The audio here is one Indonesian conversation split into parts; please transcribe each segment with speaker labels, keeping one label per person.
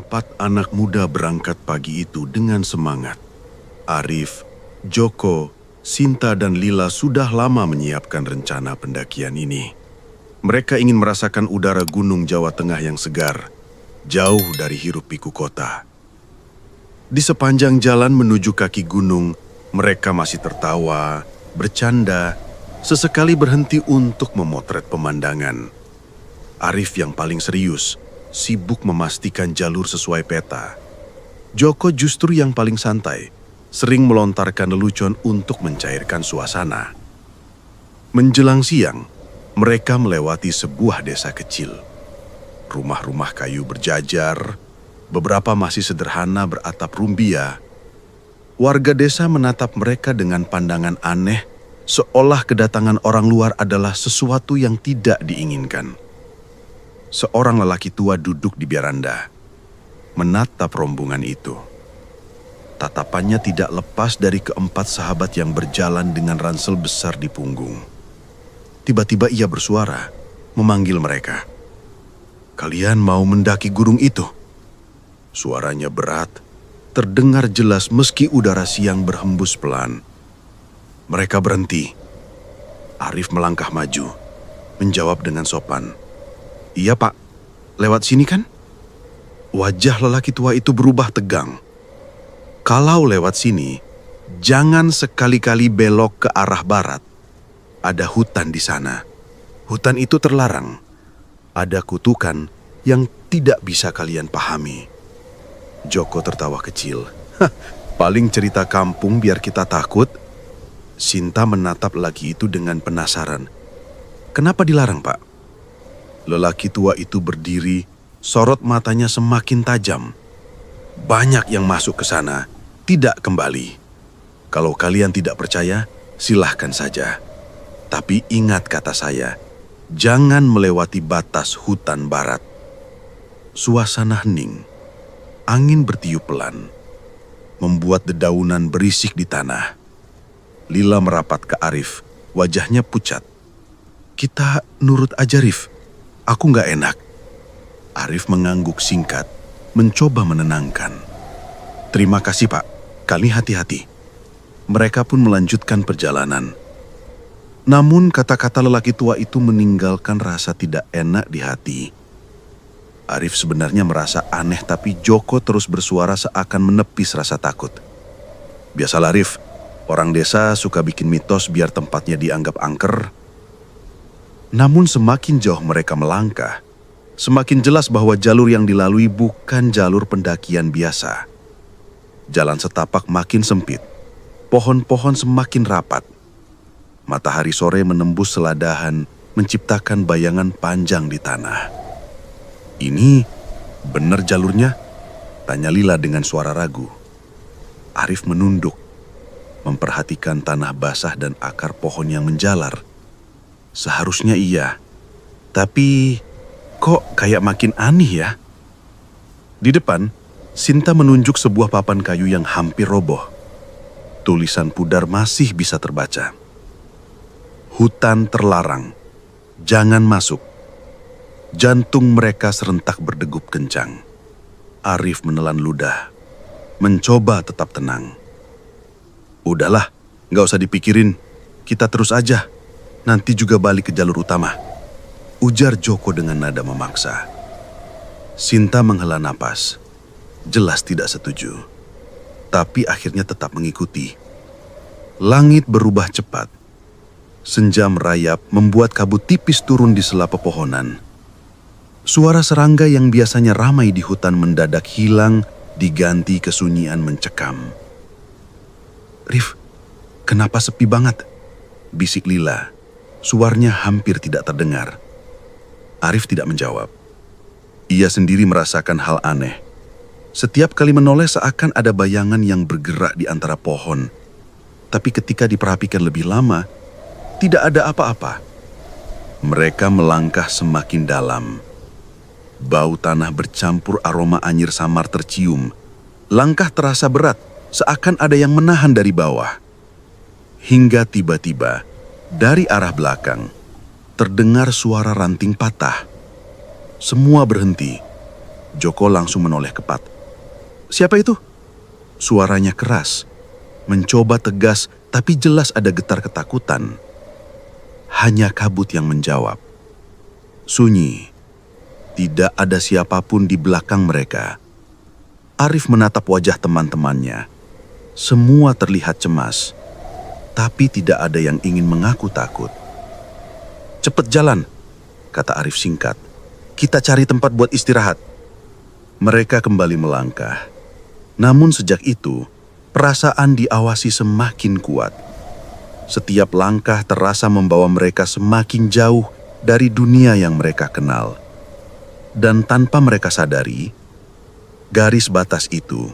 Speaker 1: 4 anak muda berangkat pagi itu dengan semangat. Arif, Joko, Sinta dan Lila sudah lama menyiapkan rencana pendakian ini. Mereka ingin merasakan udara gunung Jawa Tengah yang segar, jauh dari hiruk-pikuk kota. Di sepanjang jalan menuju kaki gunung, mereka masih tertawa, bercanda, sesekali berhenti untuk memotret pemandangan. Arif yang paling serius, sibuk memastikan jalur sesuai peta. Joko justru yang paling santai, sering melontarkan lelucon untuk mencairkan suasana. Menjelang siang, mereka melewati sebuah desa kecil. Rumah-rumah kayu berjajar, beberapa masih sederhana beratap rumbia. Warga desa menatap mereka dengan pandangan aneh, seolah kedatangan orang luar adalah sesuatu yang tidak diinginkan. Seorang lelaki tua duduk di beranda, menatap rombongan itu. Tatapannya tidak lepas dari keempat sahabat yang berjalan dengan ransel besar di punggung. Tiba-tiba ia bersuara, memanggil mereka. "Kalian mau mendaki gunung itu?" Suaranya berat, terdengar jelas meski udara siang berhembus pelan. Mereka berhenti. Arif melangkah maju, menjawab dengan sopan. "Iya Pak, lewat sini kan?" Wajah lelaki tua itu berubah tegang. "Kalau lewat sini, jangan sekali-kali belok ke arah barat. Ada hutan di sana. Hutan itu terlarang. Ada kutukan yang tidak bisa kalian pahami." Joko tertawa kecil. "Hah, paling cerita kampung biar kita takut." Sinta menatap lelaki itu dengan penasaran. "Kenapa dilarang, Pak?" Lelaki tua itu berdiri, sorot matanya semakin tajam. "Banyak yang masuk ke sana, tidak kembali. Kalau kalian tidak percaya, silahkan saja. Tapi ingat kata saya, jangan melewati batas hutan barat." Suasana hening, angin bertiup pelan, membuat dedaunan berisik di tanah. Lila merapat ke Arif, wajahnya pucat. "Kita nurut aja, Rif. Aku nggak enak." Arif mengangguk singkat, mencoba menenangkan. "Terima kasih Pak, kali hati-hati." Mereka pun melanjutkan perjalanan. Namun kata-kata lelaki tua itu meninggalkan rasa tidak enak di hati. Arif sebenarnya merasa aneh, tapi Joko terus bersuara seakan menepis rasa takut. "Biasalah Arif, orang desa suka bikin mitos biar tempatnya dianggap angker." Namun semakin jauh mereka melangkah, semakin jelas bahwa jalur yang dilalui bukan jalur pendakian biasa. Jalan setapak makin sempit, pohon-pohon semakin rapat. Matahari sore menembus seladahan, menciptakan bayangan panjang di tanah. "Ini benar jalurnya?" tanya Lila dengan suara ragu. Arif menunduk, memperhatikan tanah basah dan akar pohon yang menjalar. "Seharusnya iya, tapi kok kayak makin aneh ya?" Di depan, Sinta menunjuk sebuah papan kayu yang hampir roboh. Tulisan pudar masih bisa terbaca. "Hutan terlarang, jangan masuk." Jantung mereka serentak berdegup kencang. Arif menelan ludah, mencoba tetap tenang. "Udahlah, gak usah dipikirin, kita terus aja. Nanti juga balik ke jalur utama," ujar Joko dengan nada memaksa. Sinta menghela napas, jelas tidak setuju, tapi akhirnya tetap mengikuti. Langit berubah cepat. Senja merayap membuat kabut tipis turun di sela pepohonan. Suara serangga yang biasanya ramai di hutan mendadak hilang, diganti kesunyian mencekam. "Rif, kenapa sepi banget?" bisik Lila. Suaranya hampir tidak terdengar. Arif tidak menjawab. Ia sendiri merasakan hal aneh. Setiap kali menoleh seakan ada bayangan yang bergerak di antara pohon. Tapi ketika diperhatikan lebih lama, tidak ada apa-apa. Mereka melangkah semakin dalam. Bau tanah bercampur aroma anyir samar tercium. Langkah terasa berat, seakan ada yang menahan dari bawah. Hingga tiba-tiba, dari arah belakang, terdengar suara ranting patah. Semua berhenti.
Speaker 2: Joko langsung menoleh ke Pat. "Siapa itu?" Suaranya keras, mencoba tegas, tapi jelas ada getar ketakutan. Hanya kabut yang menjawab. Sunyi. Tidak ada siapapun di belakang mereka. Arif menatap wajah teman-temannya. Semua terlihat cemas, tapi tidak ada yang ingin mengaku takut. "Cepet jalan," kata Arif singkat. "Kita cari tempat buat istirahat." Mereka kembali melangkah. Namun sejak itu, perasaan diawasi semakin kuat. Setiap langkah terasa membawa mereka semakin jauh dari dunia yang mereka kenal. Dan tanpa mereka sadari, garis batas itu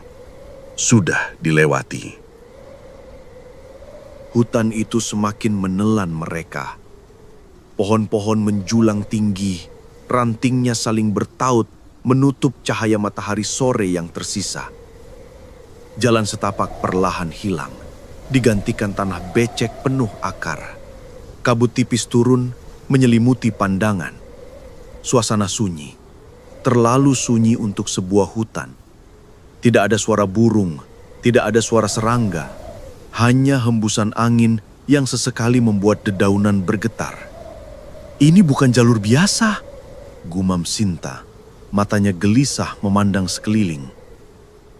Speaker 2: sudah dilewati.
Speaker 1: Hutan itu semakin menelan mereka. Pohon-pohon menjulang tinggi, rantingnya saling bertaut menutup cahaya matahari sore yang tersisa. Jalan setapak perlahan hilang, digantikan tanah becek penuh akar. Kabut tipis turun, menyelimuti pandangan. Suasana sunyi, terlalu sunyi untuk sebuah hutan. Tidak ada suara burung, tidak ada suara serangga, hanya hembusan angin yang sesekali membuat dedaunan bergetar. "Ini bukan jalur biasa," gumam Sinta, matanya gelisah memandang sekeliling.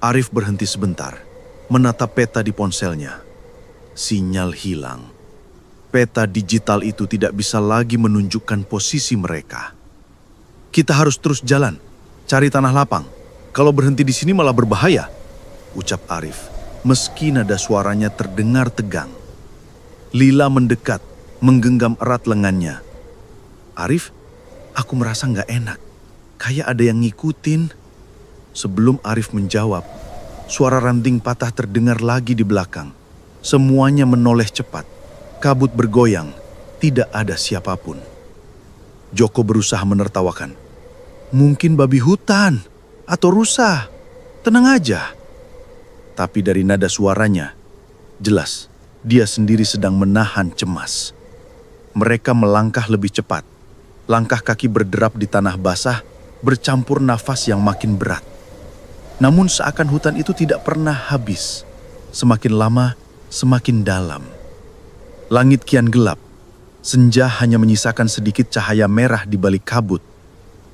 Speaker 1: Arif berhenti sebentar, menatap peta di ponselnya. Sinyal hilang. Peta digital itu tidak bisa lagi menunjukkan posisi mereka. "Kita harus terus jalan, cari tanah lapang. Kalau berhenti di sini malah berbahaya," ucap Arif, meski nada suaranya terdengar tegang. Lila mendekat, menggenggam erat lengannya. "Arif, aku merasa nggak enak. Kayak ada yang ngikutin." Sebelum Arif menjawab, suara ranting patah terdengar lagi di belakang. Semuanya menoleh cepat. Kabut bergoyang, tidak ada siapapun. Joko berusaha menertawakan. "Mungkin babi hutan atau rusa. Tenang aja." Tapi dari nada suaranya, jelas dia sendiri sedang menahan cemas. Mereka melangkah lebih cepat. Langkah kaki berderap di tanah basah, bercampur nafas yang makin berat. Namun seakan hutan itu tidak pernah habis. Semakin lama, semakin dalam. Langit kian gelap. Senja hanya menyisakan sedikit cahaya merah di balik kabut.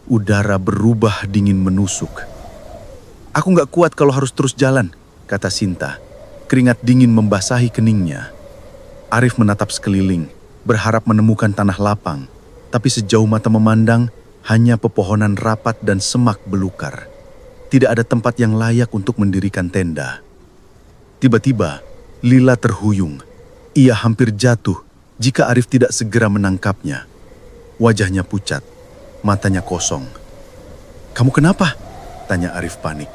Speaker 1: Udara berubah dingin menusuk. "Aku gak kuat kalau harus terus jalan," kata Sinta. Keringat dingin membasahi keningnya. Arif menatap sekeliling, berharap menemukan tanah lapang. Tapi sejauh mata memandang, hanya pepohonan rapat dan semak belukar. Tidak ada tempat yang layak untuk mendirikan tenda. Tiba-tiba, Lila terhuyung. Ia hampir jatuh jika Arif tidak segera menangkapnya. Wajahnya pucat, matanya kosong. "Kamu kenapa?" tanya Arif panik.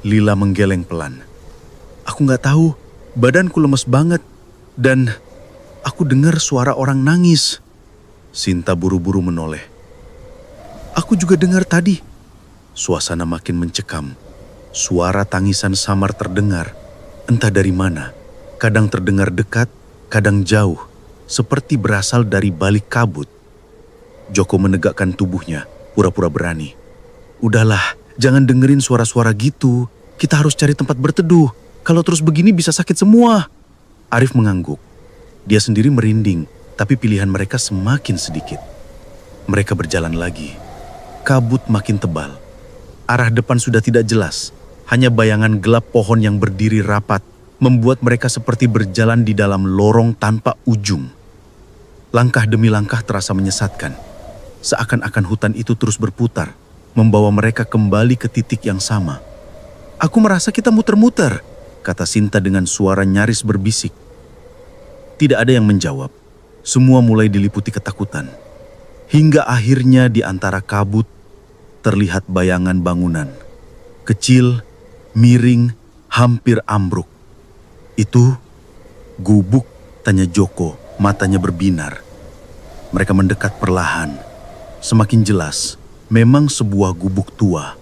Speaker 1: Lila menggeleng pelan. "Aku nggak tahu, badanku lemes banget, dan aku dengar suara orang nangis." Sinta buru-buru menoleh. "Aku juga dengar tadi." Suasana makin mencekam. Suara tangisan samar terdengar, entah dari mana. Kadang terdengar dekat, kadang jauh, seperti berasal dari balik kabut. Joko menegakkan tubuhnya, pura-pura berani. "Udahlah, jangan dengerin suara-suara gitu. Kita harus cari tempat berteduh. Kalau terus begini bisa sakit semua." Arif mengangguk. Dia sendiri merinding, tapi pilihan mereka semakin sedikit. Mereka berjalan lagi. Kabut makin tebal. Arah depan sudah tidak jelas. Hanya bayangan gelap pohon yang berdiri rapat membuat mereka seperti berjalan di dalam lorong tanpa ujung. Langkah demi langkah terasa menyesatkan. Seakan-akan hutan itu terus berputar, membawa mereka kembali ke titik yang sama. "Aku merasa kita muter-muter," kata Sinta dengan suara nyaris berbisik. Tidak ada yang menjawab. Semua mulai diliputi ketakutan. Hingga akhirnya di antara kabut, terlihat bayangan bangunan. Kecil, miring, hampir ambruk. "Itu gubuk?" tanya Joko, matanya berbinar. Mereka mendekat perlahan. Semakin jelas, memang sebuah gubuk tua.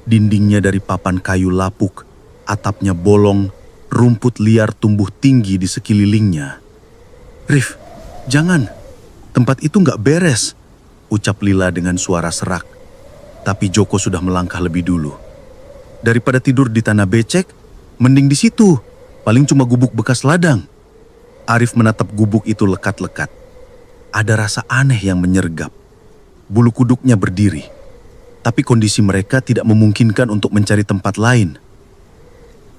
Speaker 1: Dindingnya dari papan kayu lapuk, atapnya bolong, rumput liar tumbuh tinggi di sekelilingnya. "Rif, jangan. Tempat itu nggak beres," ucap Lila dengan suara serak.
Speaker 2: Tapi Joko sudah melangkah lebih dulu. Daripada tidur di tanah becek, mending di situ. Paling cuma gubuk bekas ladang. Arif menatap gubuk itu lekat-lekat. Ada rasa aneh yang menyergap. Bulu kuduknya berdiri. Tapi kondisi mereka tidak memungkinkan untuk mencari tempat lain.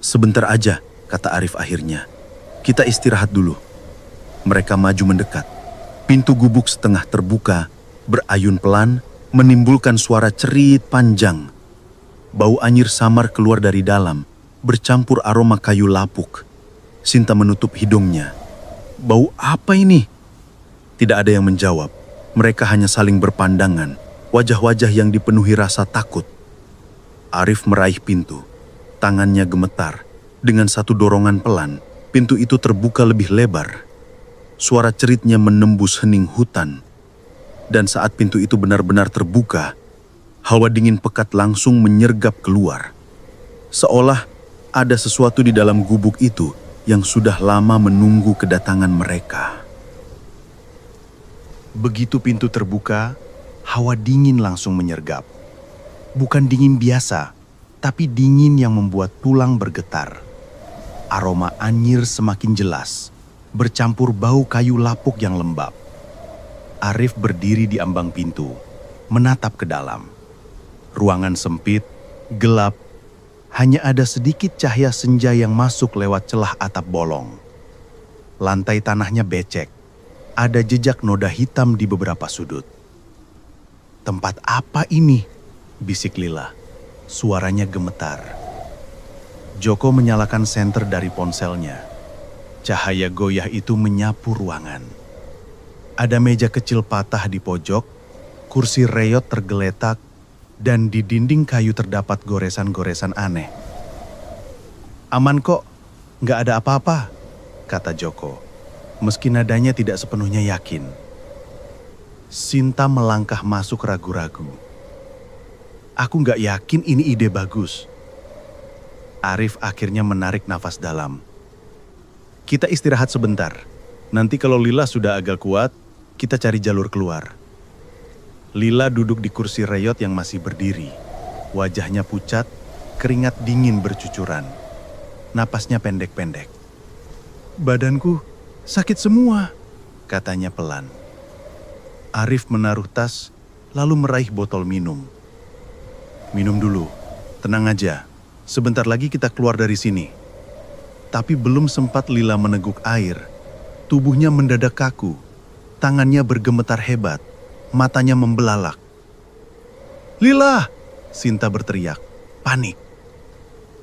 Speaker 2: Sebentar aja, kata Arif akhirnya. Kita istirahat dulu. Mereka maju mendekat. Pintu gubuk setengah terbuka, berayun pelan, menimbulkan suara cerit panjang. Bau anyir samar keluar dari dalam, bercampur aroma kayu lapuk. Sinta menutup hidungnya. Bau apa ini? Tidak ada yang menjawab. Mereka hanya saling berpandangan, wajah-wajah yang dipenuhi rasa takut. Arif meraih pintu. Tangannya gemetar. Dengan satu dorongan pelan, pintu itu terbuka lebih lebar. Suara ceritnya menembus hening hutan. Dan saat pintu itu benar-benar terbuka, hawa dingin pekat langsung menyergap keluar. Seolah ada sesuatu di dalam gubuk itu yang sudah lama menunggu kedatangan mereka.
Speaker 3: Begitu pintu terbuka, hawa dingin langsung menyergap. Bukan dingin biasa, tapi dingin yang membuat tulang bergetar. Aroma anyir semakin jelas, bercampur bau kayu lapuk yang lembab. Arif berdiri di ambang pintu, menatap ke dalam. Ruangan sempit, gelap, hanya ada sedikit cahaya senja yang masuk lewat celah atap bolong. Lantai tanahnya becek, ada jejak noda hitam di beberapa sudut. "Tempat apa ini?" bisik Lila. Suaranya gemetar. Joko menyalakan senter dari ponselnya. Cahaya goyah itu menyapu ruangan. Ada meja kecil patah di pojok, kursi reyot tergeletak, dan di dinding kayu terdapat goresan-goresan aneh. "Aman kok, nggak ada apa-apa," kata Joko, meski nadanya tidak sepenuhnya yakin. Sinta melangkah masuk ragu-ragu. "Aku nggak yakin ini ide bagus." Arif akhirnya menarik nafas dalam. "Kita istirahat sebentar. Nanti kalau Lila sudah agak kuat, kita cari jalur keluar." Lila duduk di kursi reyot yang masih berdiri. Wajahnya pucat, keringat dingin bercucuran. Napasnya pendek-pendek. "Badanku sakit semua," katanya pelan. Arif menaruh tas, lalu meraih botol minum. "Minum dulu, tenang aja. Sebentar lagi kita keluar dari sini." Tapi belum sempat Lila meneguk air, tubuhnya mendadak kaku. Tangannya bergemetar hebat, matanya membelalak. "Lila!" Sinta berteriak, panik.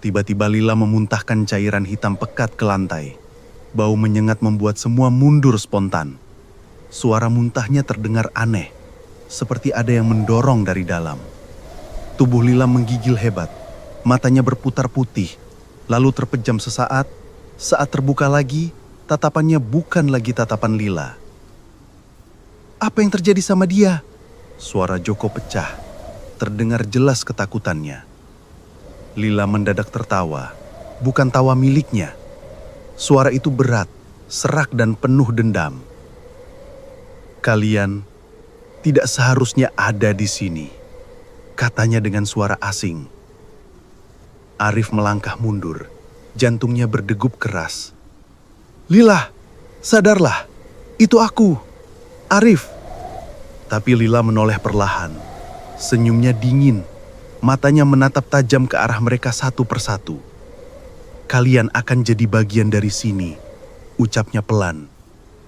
Speaker 3: Tiba-tiba Lila memuntahkan cairan hitam pekat ke lantai. Bau menyengat membuat semua mundur spontan. Suara muntahnya terdengar aneh, seperti ada yang mendorong dari dalam. Tubuh Lila menggigil hebat, matanya berputar putih, lalu terpejam sesaat. Saat terbuka lagi, tatapannya bukan lagi tatapan Lila. "Apa yang terjadi sama dia?" Suara Joko pecah, terdengar jelas ketakutannya. Lila mendadak tertawa, bukan tawa miliknya. Suara itu berat, serak dan penuh dendam. "Kalian tidak seharusnya ada di sini," katanya dengan suara asing. Arif melangkah mundur, jantungnya berdegup keras. "Lila, sadarlah, itu aku, Arif." Tapi Lila menoleh perlahan. Senyumnya dingin, matanya menatap tajam ke arah mereka satu persatu. "Kalian akan jadi bagian dari sini," ucapnya pelan,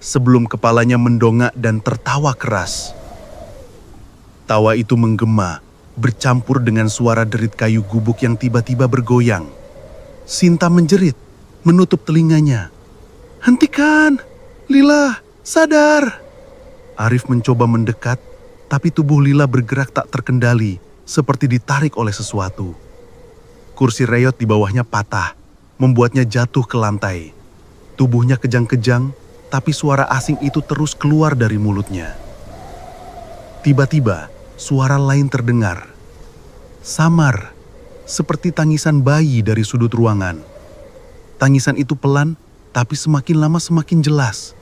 Speaker 3: sebelum kepalanya mendongak dan tertawa keras. Tawa itu menggema, bercampur dengan suara derit kayu gubuk yang tiba-tiba bergoyang. Sinta menjerit, menutup telinganya. "Hentikan! Lila, sadar!" Arif mencoba mendekat, tapi tubuh Lila bergerak tak terkendali, seperti ditarik oleh sesuatu. Kursi reyot di bawahnya patah, membuatnya jatuh ke lantai. Tubuhnya kejang-kejang, tapi suara asing itu terus keluar dari mulutnya. Tiba-tiba, suara lain terdengar. Samar, seperti tangisan bayi dari sudut ruangan. Tangisan itu pelan, tapi semakin lama semakin jelas.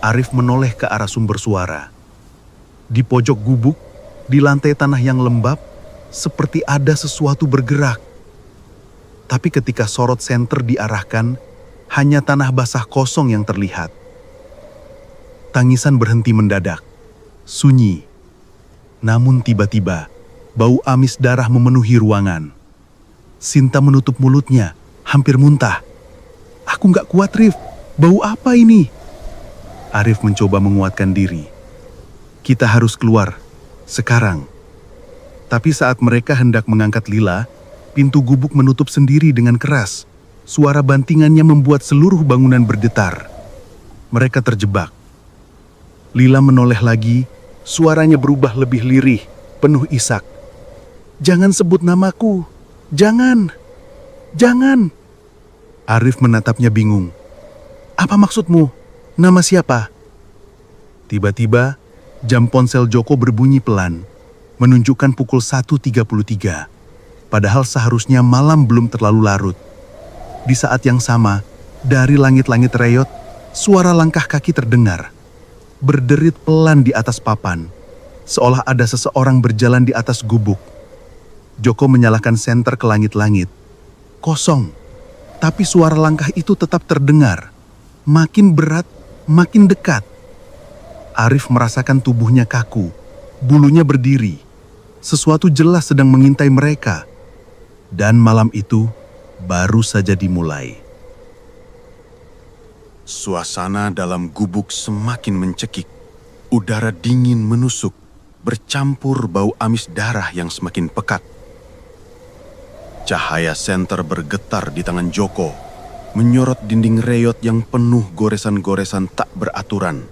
Speaker 3: Arif menoleh ke arah sumber suara. Di pojok gubuk,
Speaker 2: Di lantai tanah yang lembab, seperti ada sesuatu bergerak. Tapi ketika sorot senter diarahkan, hanya tanah basah kosong yang terlihat. Tangisan berhenti mendadak. Sunyi. Namun tiba-tiba, bau amis darah memenuhi ruangan. Sinta menutup mulutnya, hampir muntah. Aku nggak kuat, Rif. Bau apa ini? Arif mencoba menguatkan diri. Kita harus keluar, sekarang. Tapi saat mereka hendak mengangkat Lila, pintu gubuk menutup sendiri dengan keras. Suara bantingannya membuat seluruh bangunan bergetar. Mereka terjebak. Lila menoleh lagi, suaranya berubah lebih lirih, penuh isak. Jangan sebut namaku, jangan, jangan. Arif menatapnya bingung. Apa maksudmu? Nama siapa? Tiba-tiba, jam ponsel Joko berbunyi pelan, menunjukkan pukul 1.33. Padahal seharusnya malam belum terlalu larut. Di saat yang sama, dari langit-langit reyot, suara langkah kaki terdengar. Berderit pelan di atas papan, seolah ada seseorang berjalan di atas gubuk. Joko menyalakan senter ke langit-langit. Kosong, tapi suara langkah itu tetap terdengar. Makin berat, makin dekat. Arif merasakan tubuhnya kaku, bulunya berdiri. Sesuatu jelas sedang mengintai mereka. Dan malam itu baru saja dimulai.
Speaker 1: Suasana dalam gubuk semakin mencekik. Udara dingin menusuk, bercampur bau amis darah yang semakin pekat. Cahaya senter bergetar di tangan Joko, menyorot dinding reyot yang penuh goresan-goresan tak beraturan.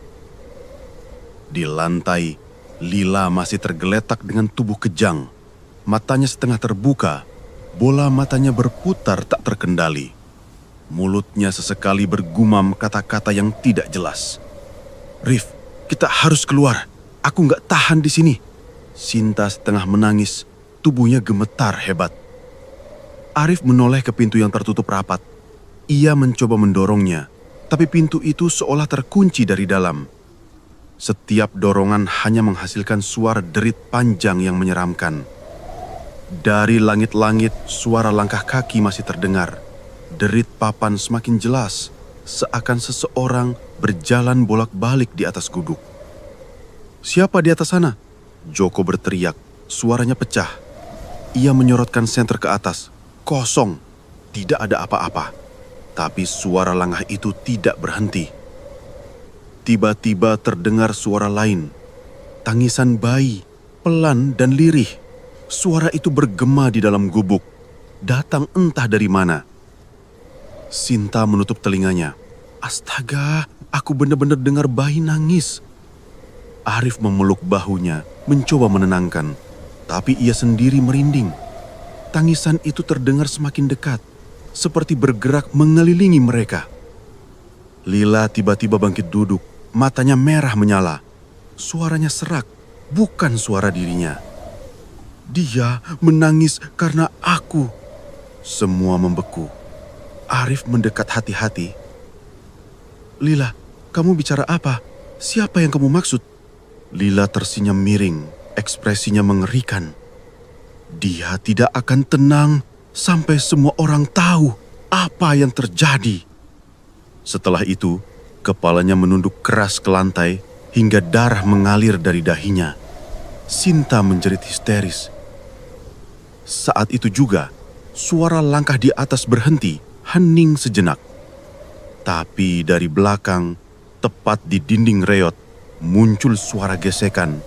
Speaker 1: Di lantai, Lila masih tergeletak dengan tubuh kejang. Matanya setengah terbuka, bola matanya berputar tak terkendali. Mulutnya sesekali bergumam kata-kata yang tidak jelas. Rif, kita harus keluar. Aku nggak tahan di sini. Sinta setengah menangis, tubuhnya gemetar hebat. Arif menoleh ke pintu yang tertutup rapat. Ia mencoba mendorongnya, tapi pintu itu seolah terkunci dari dalam. Setiap dorongan hanya menghasilkan suara derit panjang yang menyeramkan. Dari langit-langit, suara langkah kaki masih terdengar. Derit papan semakin jelas, seakan seseorang berjalan bolak-balik di atas gubuk. Siapa di atas sana? Joko berteriak, suaranya pecah. Ia menyorotkan senter ke atas. Kosong, tidak ada apa-apa. Tapi suara langkah itu tidak berhenti. Tiba-tiba terdengar suara lain. Tangisan bayi, pelan dan lirih. Suara itu bergema di dalam gubuk. Datang entah dari mana. Sinta menutup telinganya. Astaga, aku benar-benar dengar bayi nangis. Arif memeluk bahunya, mencoba menenangkan. Tapi ia sendiri merinding. Tangisan itu terdengar semakin dekat, seperti bergerak mengelilingi mereka. Lila tiba-tiba bangkit duduk, matanya merah menyala. Suaranya serak, bukan suara dirinya. Dia menangis karena aku. Semua membeku. Arif mendekat hati-hati. Lila, kamu bicara apa? Siapa yang kamu maksud? Lila tersenyum miring, ekspresinya mengerikan. Dia tidak akan tenang sampai semua orang tahu apa yang terjadi. Setelah itu, kepalanya menunduk keras ke lantai hingga darah mengalir dari dahinya. Sinta menjerit histeris. Saat itu juga, suara langkah di atas berhenti, hening sejenak. Tapi dari belakang, tepat di dinding reyot, muncul suara gesekan.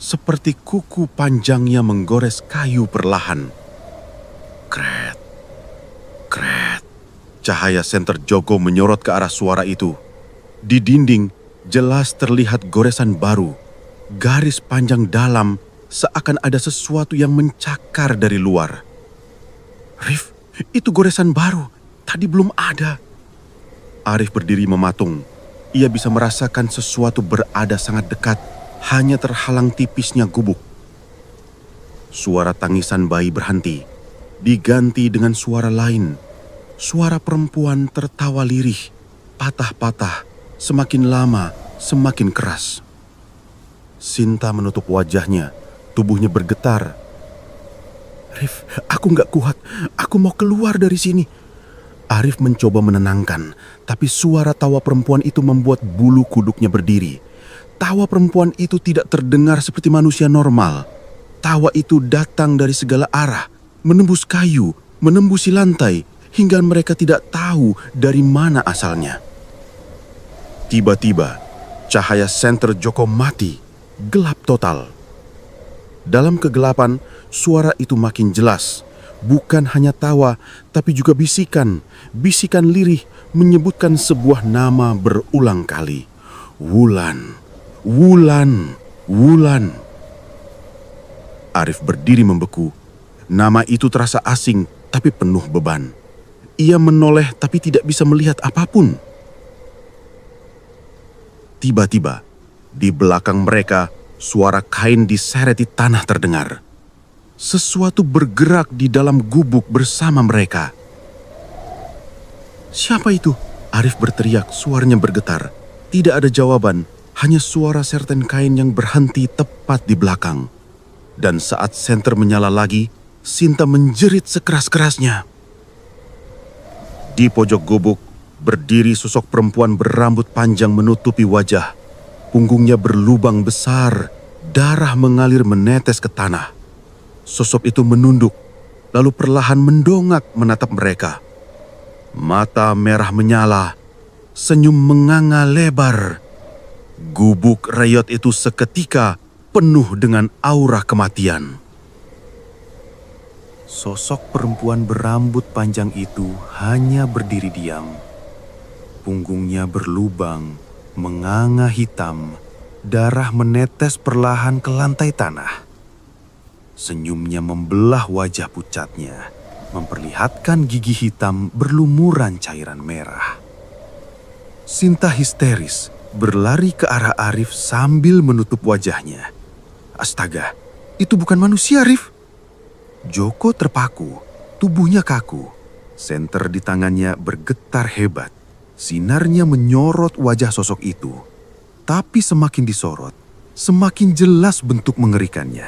Speaker 1: Seperti kuku panjangnya menggores kayu perlahan. Kret, kret. Cahaya senter Joko menyorot ke arah suara itu. Di dinding, jelas terlihat goresan baru. Garis panjang dalam, seakan ada sesuatu yang mencakar dari luar. Rif, itu goresan baru. Tadi belum ada. Arif berdiri mematung. Ia bisa merasakan sesuatu berada sangat dekat, hanya terhalang tipisnya gubuk. Suara tangisan bayi berhenti, diganti dengan suara lain. Suara perempuan tertawa lirih, patah-patah, semakin lama, semakin keras. Sinta menutup wajahnya,
Speaker 2: Tubuhnya bergetar. Arif, aku nggak kuat. Aku mau keluar dari sini. Arif mencoba menenangkan, tapi suara tawa perempuan itu membuat bulu kuduknya berdiri. Tawa perempuan itu tidak terdengar seperti manusia normal. Tawa itu datang dari segala arah, menembus kayu, menembusi lantai, hingga mereka tidak tahu dari mana asalnya. Tiba-tiba, cahaya senter Joko mati, gelap total. Dalam kegelapan, suara itu makin jelas. Bukan hanya tawa, tapi juga bisikan. Bisikan lirih menyebutkan sebuah nama berulang kali. Wulan, Wulan, Wulan. Arif berdiri membeku. Nama itu terasa asing, tapi penuh beban. Ia menoleh tapi tidak bisa melihat apapun. Tiba-tiba, di belakang mereka, suara kain disereti tanah terdengar. Sesuatu bergerak di dalam gubuk bersama mereka. Siapa itu? Arif berteriak, suaranya bergetar. Tidak ada jawaban, hanya suara serten kain yang berhenti tepat di belakang. Dan saat senter menyala lagi, Sinta menjerit sekeras-kerasnya. Di pojok gubuk, berdiri sosok perempuan berambut panjang menutupi wajah. Punggungnya berlubang besar, darah mengalir menetes ke tanah. Sosok itu menunduk, lalu perlahan mendongak menatap mereka. Mata merah menyala, senyum menganga lebar. Gubuk reyot itu seketika penuh dengan aura kematian. Sosok perempuan berambut panjang itu hanya berdiri diam. Punggungnya berlubang, menganga hitam, darah menetes perlahan ke lantai tanah. Senyumnya membelah wajah pucatnya, memperlihatkan gigi hitam berlumuran cairan merah. Sinta histeris berlari ke arah Arif sambil menutup wajahnya. Astaga, itu bukan manusia, Arif. Joko terpaku, tubuhnya kaku. Senter di tangannya bergetar hebat. Sinarnya menyorot wajah sosok itu. Tapi semakin disorot, semakin jelas bentuk mengerikannya.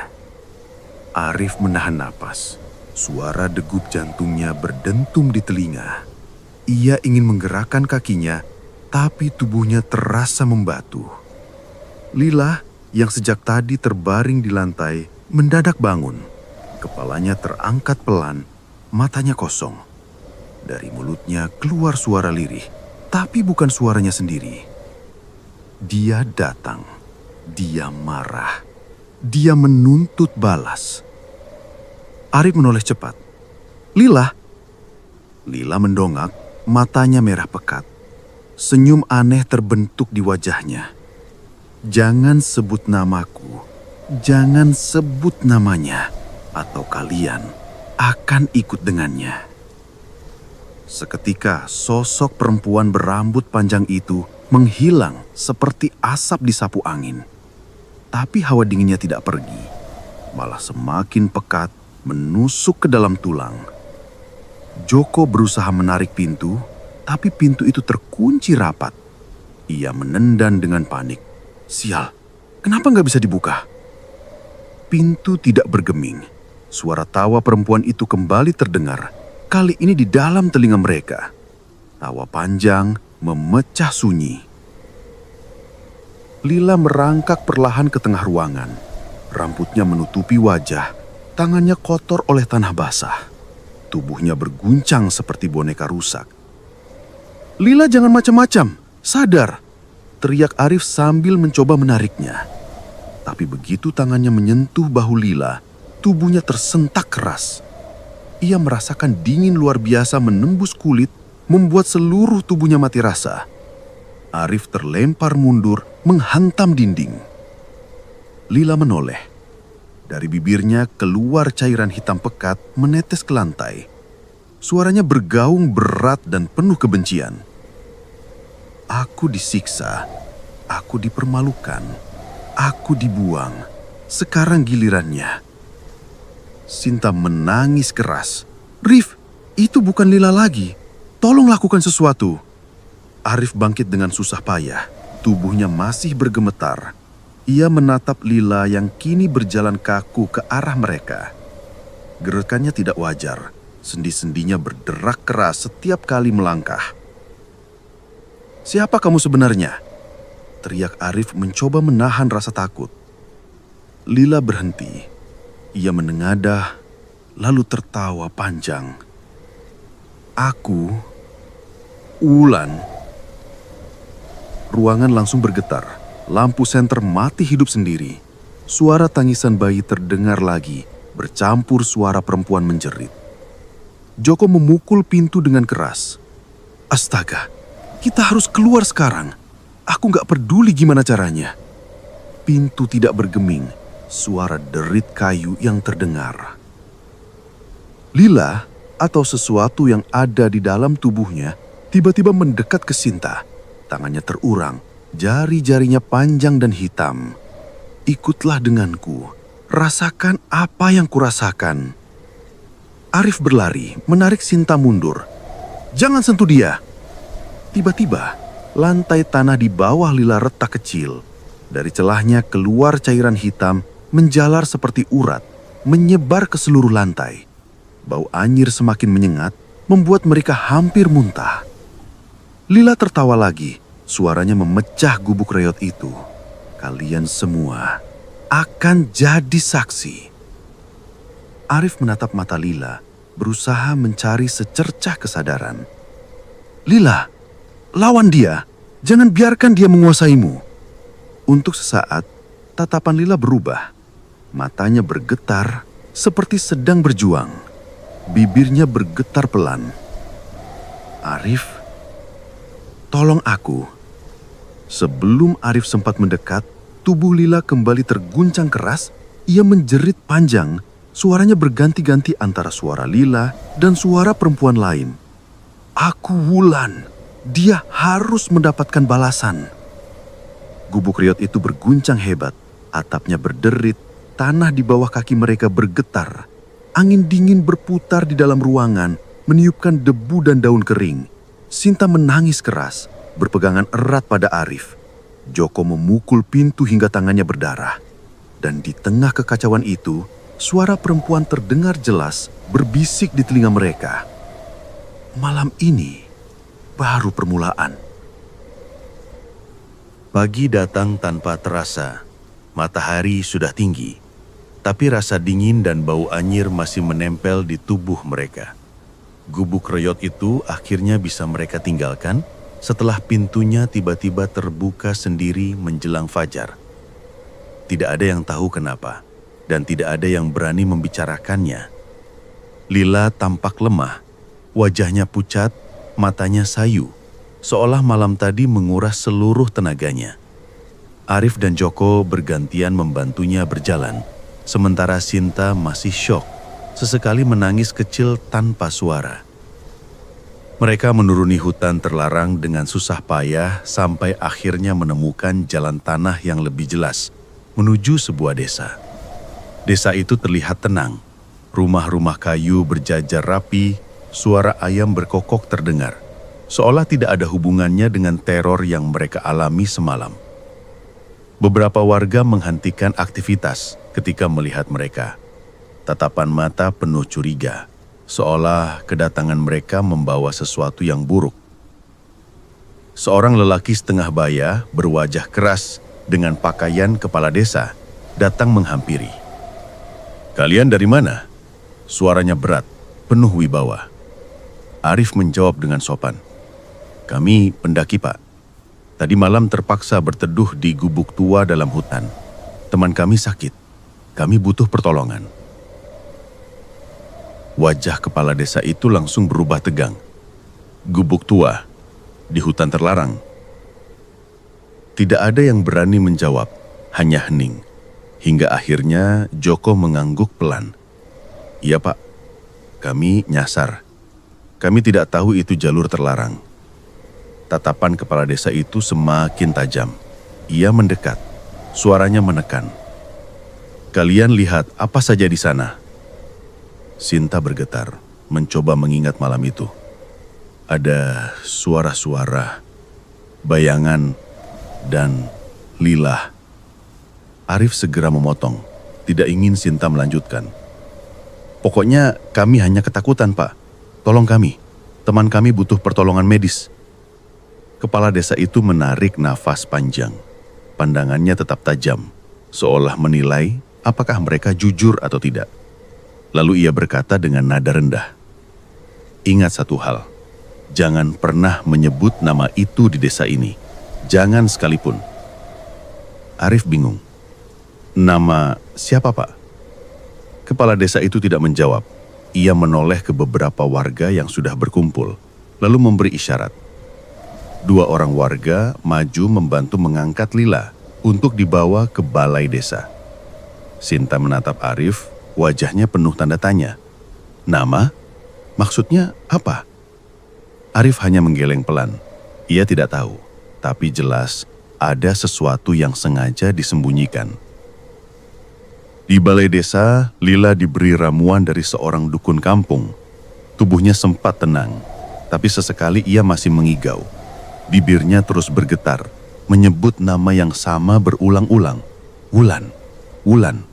Speaker 2: Arif menahan napas. Suara degup jantungnya berdentum di telinga. Ia ingin menggerakkan kakinya, tapi tubuhnya terasa membatu. Lila yang sejak tadi terbaring di lantai mendadak bangun. Kepalanya terangkat pelan, matanya kosong. Dari mulutnya keluar suara lirih, tapi bukan suaranya sendiri. Dia datang, dia marah, dia menuntut balas. Arif menoleh cepat. Lila? Lila mendongak, matanya merah pekat. Senyum aneh terbentuk di wajahnya. Jangan sebut namaku, jangan sebut namanya, atau kalian akan ikut dengannya. Seketika sosok perempuan berambut panjang itu menghilang seperti asap disapu angin. Tapi hawa dinginnya tidak pergi, malah semakin pekat menusuk ke dalam tulang. Joko berusaha menarik pintu, tapi pintu itu terkunci rapat. Ia menendang dengan panik. Sial, kenapa nggak bisa dibuka? Pintu tidak bergeming. Suara tawa perempuan itu kembali terdengar. Kali ini di dalam telinga mereka. Tawa panjang memecah sunyi. Lila merangkak perlahan ke tengah ruangan. Rambutnya menutupi wajah. Tangannya kotor oleh tanah basah. Tubuhnya berguncang seperti boneka rusak. Lila, jangan macam-macam. Sadar, teriak Arif sambil mencoba menariknya. Tapi begitu tangannya menyentuh bahu Lila, tubuhnya tersentak keras. Ia merasakan dingin luar biasa menembus kulit, membuat seluruh tubuhnya mati rasa. Arif terlempar mundur, menghantam dinding. Lila menoleh. Dari bibirnya keluar cairan hitam pekat menetes ke lantai. Suaranya bergaung berat dan penuh kebencian. Aku disiksa, aku dipermalukan, aku dibuang. Sekarang gilirannya. Sinta menangis keras. Rif, itu bukan Lila lagi. Tolong lakukan sesuatu. Arif bangkit dengan susah payah. Tubuhnya masih bergemetar. Ia menatap Lila yang kini berjalan kaku ke arah mereka. Gerakannya tidak wajar, sendi-sendinya berderak keras setiap kali melangkah. "Siapa kamu sebenarnya?" teriak Arif mencoba menahan rasa takut. Lila berhenti. Ia menengadah, lalu tertawa panjang. "Aku, Wulan." Ruangan langsung bergetar. Lampu senter mati hidup sendiri. Suara tangisan bayi terdengar lagi, bercampur suara perempuan menjerit. Joko memukul pintu dengan keras. "Astaga, kita harus keluar sekarang. Aku gak peduli gimana caranya." Pintu tidak bergeming, suara derit kayu yang terdengar. Lila atau sesuatu yang ada di dalam tubuhnya tiba-tiba mendekat ke Sinta. Tangannya terurang. Jari-jarinya panjang dan hitam. "Ikutlah denganku, rasakan apa yang kurasakan." Arif berlari, menarik Sinta mundur. "Jangan sentuh dia!" Tiba-tiba, lantai tanah di bawah Lila retak kecil. Dari celahnya keluar cairan hitam, menjalar seperti urat, menyebar ke seluruh lantai. Bau anyir semakin menyengat, membuat mereka hampir muntah. Lila tertawa lagi. Suaranya memecah gubuk reot itu. "Kalian semua akan jadi saksi." Arif menatap mata Lila, berusaha mencari secercah kesadaran. "Lila, lawan dia. Jangan biarkan dia menguasaimu." Untuk sesaat, tatapan Lila berubah. Matanya bergetar seperti sedang berjuang. Bibirnya bergetar pelan. "Arif, tolong aku." Sebelum Arif sempat mendekat, tubuh Lila kembali terguncang keras. Ia menjerit panjang. Suaranya berganti-ganti antara suara Lila dan suara perempuan lain. "Aku Wulan. Dia harus mendapatkan balasan." Gubuk reot itu berguncang hebat. Atapnya berderit. Tanah di bawah kaki mereka bergetar. Angin dingin berputar di dalam ruangan, meniupkan debu dan daun kering. Sinta menangis keras, berpegangan erat pada Arif. Joko memukul pintu hingga tangannya berdarah. Dan di tengah kekacauan itu, suara perempuan terdengar jelas berbisik di telinga mereka. "Malam ini baru permulaan."
Speaker 3: Pagi datang tanpa terasa. Matahari sudah tinggi, tapi rasa dingin dan bau anyir masih menempel di tubuh mereka. Gubuk reot itu akhirnya bisa mereka tinggalkan setelah pintunya tiba-tiba terbuka sendiri menjelang fajar. Tidak ada yang tahu kenapa, dan tidak ada yang berani membicarakannya. Lila tampak lemah, wajahnya pucat, matanya sayu, seolah malam tadi menguras seluruh tenaganya. Arif dan Joko bergantian membantunya berjalan, sementara Sinta masih syok, sesekali menangis kecil tanpa suara. Mereka menuruni hutan terlarang dengan susah payah sampai akhirnya menemukan jalan tanah yang lebih jelas menuju sebuah desa. Desa itu terlihat tenang. Rumah-rumah kayu berjajar rapi, suara ayam berkokok terdengar, seolah tidak ada hubungannya dengan teror yang mereka alami semalam. Beberapa warga menghentikan aktivitas ketika melihat mereka. Tatapan mata penuh curiga, seolah kedatangan mereka membawa sesuatu yang buruk. Seorang lelaki setengah baya berwajah keras dengan pakaian kepala desa datang menghampiri. "Kalian dari mana?" Suaranya berat, penuh wibawa. Arif menjawab dengan sopan. "Kami pendaki, Pak. Tadi malam terpaksa berteduh di gubuk tua dalam hutan. Teman kami sakit. Kami butuh pertolongan." Wajah kepala desa itu langsung berubah tegang. "Gubuk tua di hutan terlarang?" Tidak ada yang berani menjawab, hanya hening. Hingga akhirnya Joko mengangguk pelan. "Iya, Pak. Kami nyasar. Kami tidak tahu itu jalur terlarang." Tatapan kepala desa itu semakin tajam. Ia mendekat, suaranya menekan. "Kalian lihat apa saja di sana?" Sinta bergetar, mencoba mengingat malam itu. Ada suara-suara, bayangan, dan Lila.
Speaker 2: Arif segera memotong, tidak ingin Sinta melanjutkan. Pokoknya kami hanya ketakutan, Pak. Tolong kami, teman kami butuh pertolongan medis. Kepala desa itu menarik nafas panjang. Pandangannya tetap tajam, seolah menilai apakah mereka jujur atau tidak. Lalu ia berkata dengan nada rendah, "Ingat satu hal, jangan pernah menyebut nama itu di desa ini. Jangan sekalipun." Arif bingung. "Nama siapa, Pak?" Kepala desa itu tidak menjawab. Ia menoleh ke beberapa warga yang sudah berkumpul, lalu memberi isyarat. 2 orang warga maju membantu mengangkat Lila untuk dibawa ke balai desa. Sinta menatap Arif, wajahnya penuh tanda tanya. "Nama? Maksudnya apa?" Arif hanya menggeleng pelan. Ia tidak tahu, tapi jelas ada sesuatu yang sengaja disembunyikan. Di balai desa, Lila diberi ramuan dari seorang dukun kampung. Tubuhnya sempat tenang, tapi sesekali ia masih mengigau. Bibirnya terus bergetar, menyebut nama yang sama berulang-ulang. Wulan, Wulan.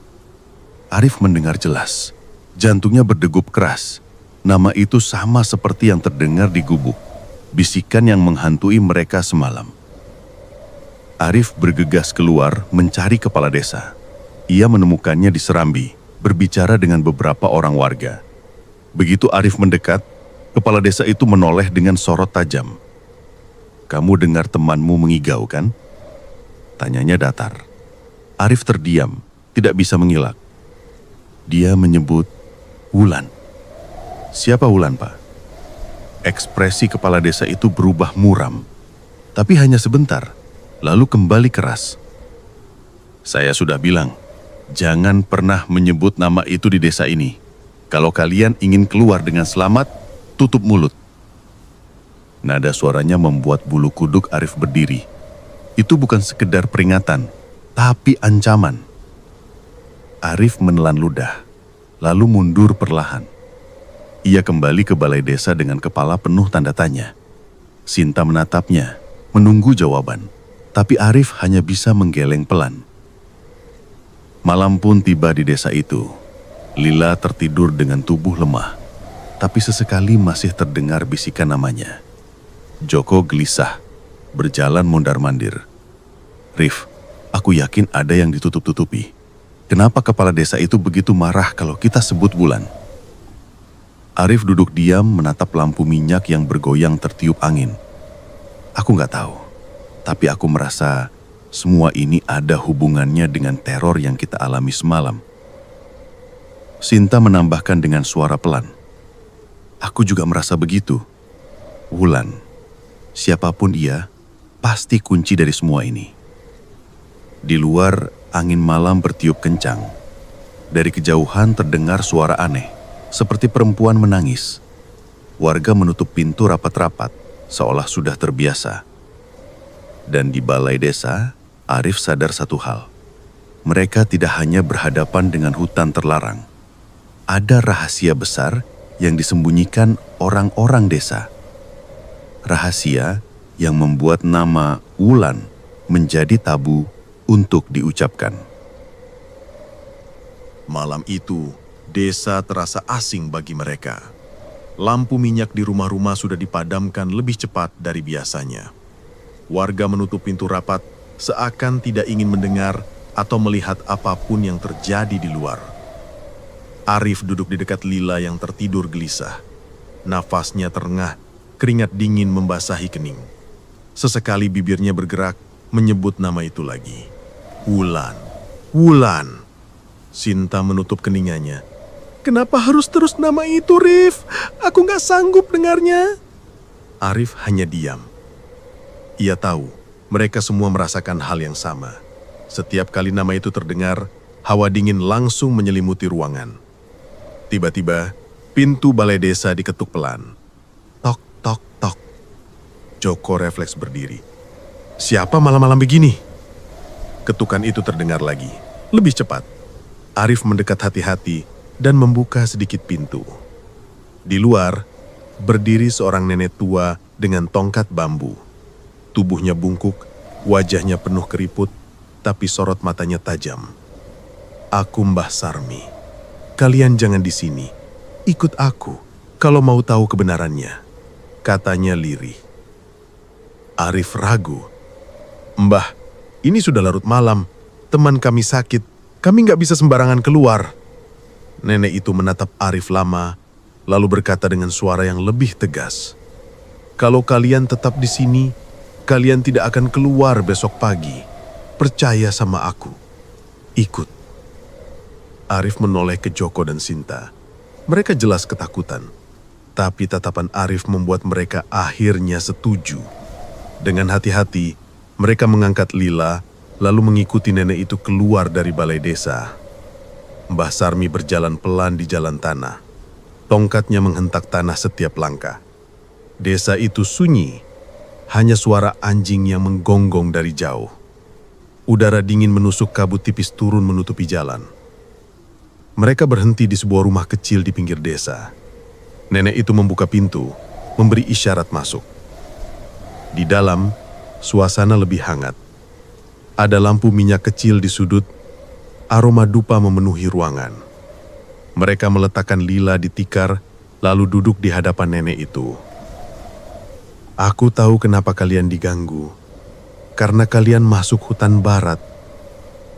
Speaker 2: Arif mendengar jelas. Jantungnya berdegup keras. Nama itu sama seperti yang terdengar di gubuk. Bisikan yang menghantui mereka semalam. Arif bergegas keluar mencari kepala desa. Ia menemukannya di serambi, berbicara dengan beberapa orang warga. Begitu Arif mendekat, kepala desa itu menoleh dengan sorot tajam. "Kamu dengar temanmu mengigau, kan?" Tanyanya datar. Arif terdiam, tidak bisa mengelak. Dia menyebut Wulan. "Siapa Wulan, Pak?" Ekspresi kepala desa itu berubah muram, tapi hanya sebentar, lalu kembali keras. "Saya sudah bilang, jangan pernah menyebut nama itu di desa ini. Kalau kalian ingin keluar dengan selamat, tutup mulut." Nada suaranya membuat bulu kuduk Arif berdiri. Itu bukan sekedar peringatan, tapi ancaman. Arif menelan ludah, lalu mundur perlahan. Ia kembali ke balai desa dengan kepala penuh tanda tanya. Sinta menatapnya, menunggu jawaban, tapi Arif hanya bisa menggeleng pelan. Malam pun tiba di desa itu. Lila tertidur dengan tubuh lemah, tapi sesekali masih terdengar bisikan namanya. Joko gelisah, berjalan mondar-mandir. "Rif, aku yakin ada yang ditutup-tutupi. Kenapa kepala desa itu begitu marah kalau kita sebut Wulan?" Arif duduk diam menatap lampu minyak yang bergoyang tertiup angin. "Aku nggak tahu, tapi aku merasa semua ini ada hubungannya dengan teror yang kita alami semalam." Sinta menambahkan dengan suara pelan, "Aku juga merasa begitu. Wulan, siapapun dia, pasti kunci dari semua ini." Di luar, angin malam bertiup kencang. Dari kejauhan terdengar suara aneh, seperti perempuan menangis. Warga menutup pintu rapat-rapat, seolah sudah terbiasa. Dan di balai desa, Arif sadar satu hal. Mereka tidak hanya berhadapan dengan hutan terlarang. Ada rahasia besar yang disembunyikan orang-orang desa. Rahasia yang membuat nama Wulan menjadi tabu untuk diucapkan.
Speaker 1: Malam itu, desa terasa asing bagi mereka. Lampu minyak di rumah-rumah sudah dipadamkan lebih cepat dari biasanya. Warga menutup pintu rapat seakan tidak ingin mendengar atau melihat apapun yang terjadi di luar. Arif duduk di dekat Lila yang tertidur gelisah. Nafasnya terengah, keringat dingin membasahi kening. Sesekali bibirnya bergerak menyebut nama itu lagi. Wulan, Wulan. Sinta menutup keningannya. "Kenapa harus terus nama itu, Rif? Aku nggak sanggup dengarnya." Arif hanya diam. Ia tahu, mereka semua merasakan hal yang sama. Setiap kali nama itu terdengar, hawa dingin langsung menyelimuti ruangan. Tiba-tiba, pintu balai desa diketuk pelan. Tok, tok, tok. Joko refleks berdiri. "Siapa malam-malam begini?" Ketukan itu terdengar lagi, lebih cepat. Arif mendekat hati-hati dan membuka sedikit pintu. Di luar, berdiri seorang nenek tua dengan tongkat bambu. Tubuhnya bungkuk, wajahnya penuh keriput, tapi sorot matanya tajam. "Aku Mbah Sarmi. Kalian jangan di sini. Ikut aku kalau mau tahu kebenarannya," katanya lirih. Arif ragu. "Mbah, ini sudah larut malam. Teman kami sakit. Kami nggak bisa sembarangan keluar." Nenek itu menatap Arif lama, lalu berkata dengan suara yang lebih tegas, "Kalau kalian tetap di sini, kalian tidak akan keluar besok pagi. Percaya sama aku. Ikut." Arif menoleh ke Joko dan Sinta. Mereka jelas ketakutan, tapi tatapan Arif membuat mereka akhirnya setuju. Dengan hati-hati, mereka mengangkat Lila, lalu mengikuti nenek itu keluar dari balai desa. Mbah Sarmi berjalan pelan di jalan tanah. Tongkatnya menghentak tanah setiap langkah. Desa itu sunyi, hanya suara anjing yang menggonggong dari jauh. Udara dingin menusuk kabut tipis turun menutupi jalan. Mereka berhenti di sebuah rumah kecil di pinggir desa. Nenek itu membuka pintu, memberi isyarat masuk. Di dalam, suasana lebih hangat. Ada lampu minyak kecil di sudut, aroma dupa memenuhi ruangan. Mereka meletakkan Lila di tikar, lalu duduk di hadapan nenek itu. "Aku tahu kenapa kalian diganggu. Karena kalian masuk hutan barat.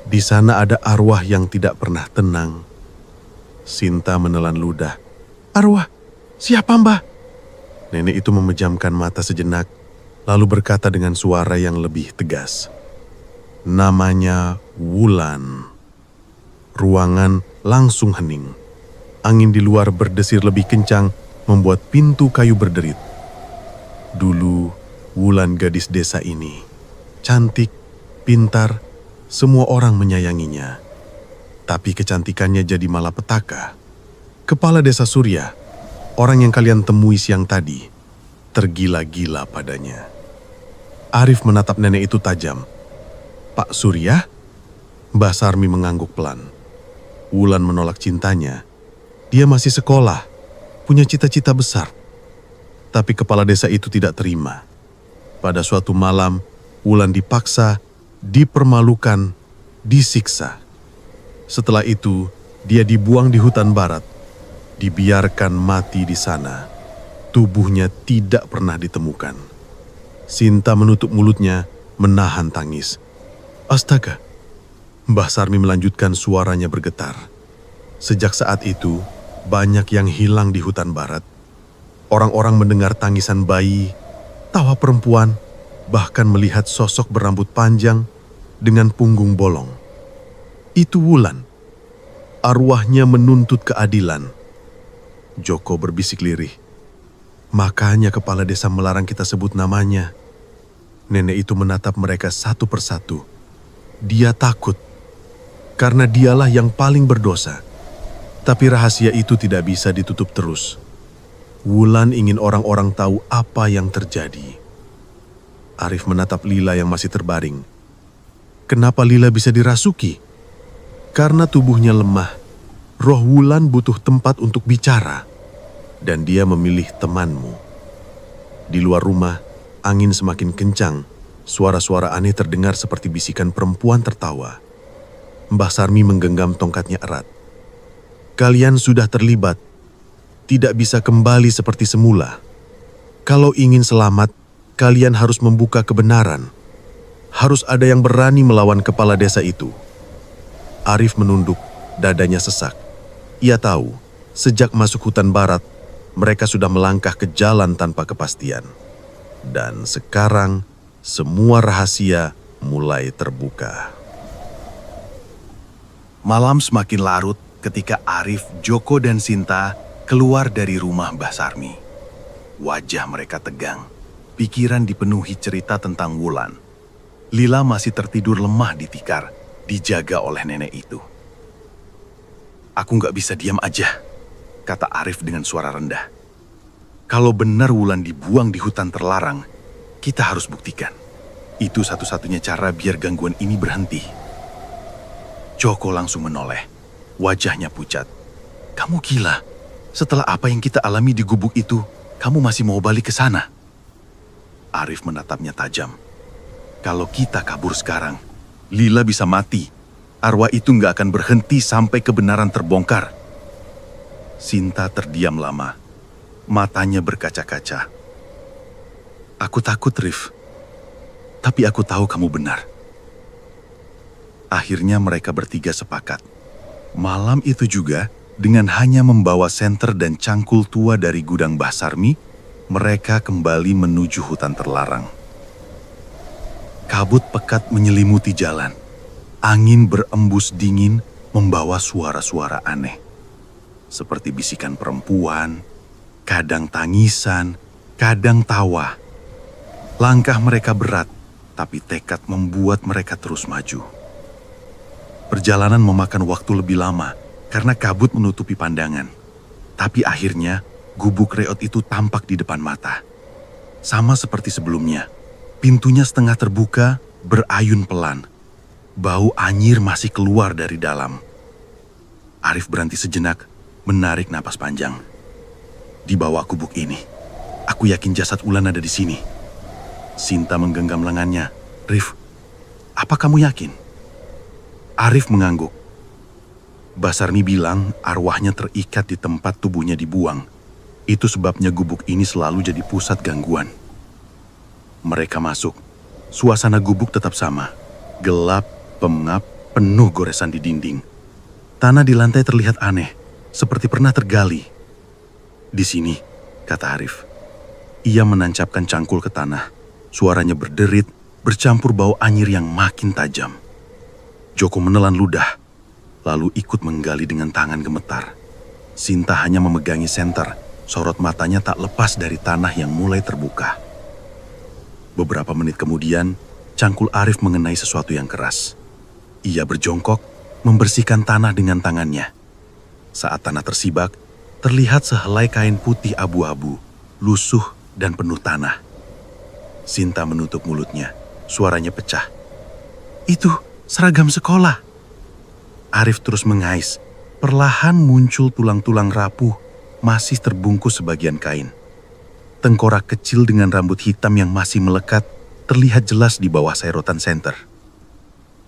Speaker 1: Di sana ada arwah yang tidak pernah tenang." Sinta menelan ludah. "Arwah? Siapa, Mbah?" Nenek itu memejamkan mata sejenak, lalu berkata dengan suara yang lebih tegas, "Namanya Wulan." Ruangan langsung hening. Angin di luar berdesir lebih kencang, membuat pintu kayu berderit. Dulu, Wulan gadis desa ini. Cantik, pintar, semua orang menyayanginya. Tapi kecantikannya jadi malapetaka. Kepala desa Surya, orang yang kalian temui siang tadi, tergila-gila padanya. Arif menatap nenek itu tajam. "Pak Surya?" Mbah Sarmi mengangguk pelan. Wulan menolak cintanya. Dia masih sekolah, punya cita-cita besar. Tapi kepala desa itu tidak terima. Pada suatu malam, Wulan dipaksa, dipermalukan, disiksa. Setelah itu, dia dibuang di hutan barat, dibiarkan mati di sana. Tubuhnya tidak pernah ditemukan. Sinta menutup mulutnya, menahan tangis. "Astaga!" Mbah Sarmi melanjutkan, suaranya bergetar. Sejak saat itu, banyak yang hilang di hutan barat. Orang-orang mendengar tangisan bayi, tawa perempuan, bahkan melihat sosok berambut panjang dengan punggung bolong. Itu Wulan. Arwahnya menuntut keadilan. Joko berbisik lirih. "Makanya kepala desa melarang kita sebut namanya." Nenek itu menatap mereka satu persatu. Dia takut, karena dialah yang paling berdosa. Tapi rahasia itu tidak bisa ditutup terus. Wulan ingin orang-orang tahu apa yang terjadi. Arif menatap Lila yang masih terbaring. Kenapa Lila bisa dirasuki? Karena tubuhnya lemah. Roh Wulan butuh tempat untuk bicara. Dan dia memilih temanmu. Di luar rumah, angin semakin kencang. Suara-suara aneh terdengar seperti bisikan perempuan tertawa. Mbah Sarmi menggenggam tongkatnya erat. "Kalian sudah terlibat. Tidak bisa kembali seperti semula. Kalau ingin selamat, kalian harus membuka kebenaran. Harus ada yang berani melawan kepala desa itu." Arif menunduk, dadanya sesak. Ia tahu, sejak masuk hutan barat, mereka sudah melangkah ke jalan tanpa kepastian. Dan sekarang, semua rahasia mulai terbuka.
Speaker 3: Malam semakin larut ketika Arif, Joko, dan Sinta keluar dari rumah Mbah Sarmi. Wajah mereka tegang, pikiran dipenuhi cerita tentang Wulan. Lila masih tertidur lemah di tikar, dijaga oleh nenek itu. "Aku nggak bisa diam aja," kata Arif dengan suara rendah. "Kalau benar Wulan dibuang di hutan terlarang, kita harus buktikan. Itu satu-satunya cara biar gangguan ini berhenti." Joko langsung menoleh, wajahnya pucat. "Kamu gila. Setelah apa yang kita alami di gubuk itu, kamu masih mau balik ke sana?" Arif menatapnya tajam. "Kalau kita kabur sekarang,
Speaker 2: Lila bisa mati. Arwah itu nggak akan berhenti sampai kebenaran terbongkar. Sinta terdiam lama. Matanya berkaca-kaca. Aku takut, Rif. Tapi aku tahu kamu benar. Akhirnya mereka bertiga sepakat. Malam itu juga, dengan hanya membawa senter dan cangkul tua dari gudang Mbah Sarmi, mereka kembali menuju hutan terlarang. Kabut pekat menyelimuti jalan. Angin berembus dingin membawa suara-suara aneh. Seperti bisikan perempuan, kadang tangisan, kadang tawa. Langkah mereka berat, tapi tekad membuat mereka terus maju. Perjalanan memakan waktu lebih lama karena kabut menutupi pandangan. Tapi akhirnya, gubuk reot itu tampak di depan mata. Sama seperti sebelumnya, pintunya setengah terbuka, berayun pelan. Bau anyir masih keluar dari dalam. Arif berhenti sejenak, menarik napas panjang. Di bawah gubuk ini, aku yakin jasad Ulan ada di sini. Sinta menggenggam lengannya. Rif, apa kamu yakin? Arif mengangguk. Basarni bilang arwahnya terikat di tempat tubuhnya dibuang. Itu sebabnya gubuk ini selalu jadi pusat gangguan. Mereka masuk. Suasana gubuk tetap sama. Gelap, pengap, penuh goresan di dinding. Tanah di lantai terlihat aneh, seperti pernah tergali. Di sini, kata Arif. Ia menancapkan cangkul ke tanah. Suaranya berderit, bercampur bau anyir yang makin tajam. Joko menelan ludah, lalu ikut menggali dengan tangan gemetar. Sinta hanya memegangi senter, sorot matanya tak lepas dari tanah yang mulai terbuka. Beberapa menit kemudian, cangkul Arif mengenai sesuatu yang keras. Ia berjongkok, membersihkan tanah dengan tangannya. Saat tanah tersibak, terlihat sehelai kain putih abu-abu, lusuh dan penuh tanah. Sinta menutup mulutnya, suaranya pecah. Itu seragam sekolah. Arif terus mengais. Perlahan muncul tulang-tulang rapuh, masih terbungkus sebagian kain. Tengkorak kecil dengan rambut hitam yang masih melekat terlihat jelas di bawah serotan senter.